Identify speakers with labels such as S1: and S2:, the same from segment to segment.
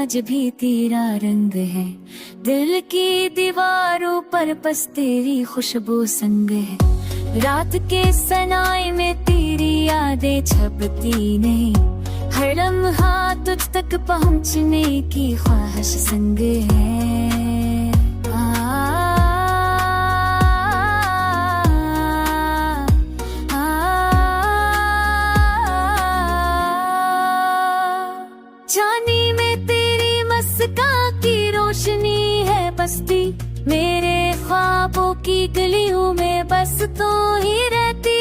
S1: आज भी तेरा रंग है, दिल की दीवारों पर बस तेरी खुशबू संग है। रात के सनाए में तेरी यादें छपती नहीं, हर लम्हा तुझ तक पहुँचने की ख्वाहिश संग है। जानी में तेरी मस्का की रोशनी है बसती, मेरे ख्वाबों की गलियों में बस तो ही रहती।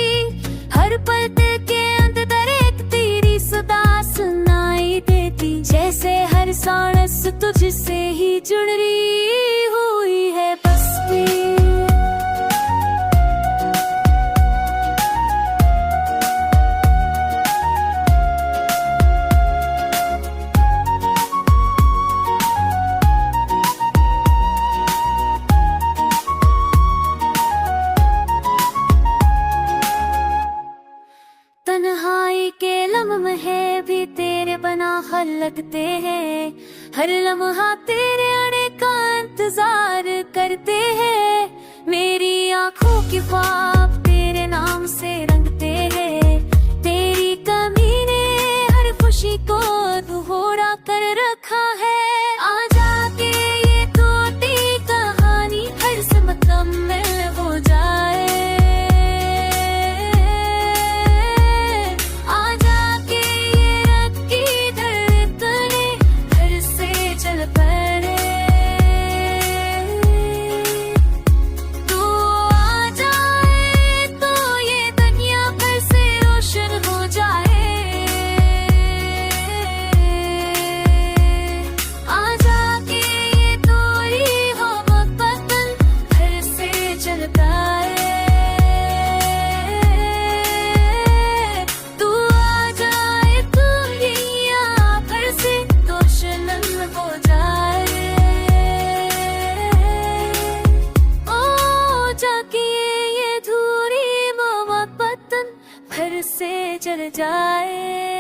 S1: हर पल के अंदर एक तेरी सदा सुनाई देती, जैसे हर सांस तुझसे ही जुड़ रही हुई है बसती। तन्हाई के लम्हे भी तेरे बना हर लगते हैं, हर लम्हा तेरे आने का इंतजार करते हैं। मेरी आंखों की ख्वाब तेरे नाम से रंगते हैं, तेरी कमी ने हर खुशी को दुहरा कर रखा है। आजा के ये टूटी कहानी हर से मुकम्मल हो जाए, फिर से जल जाए।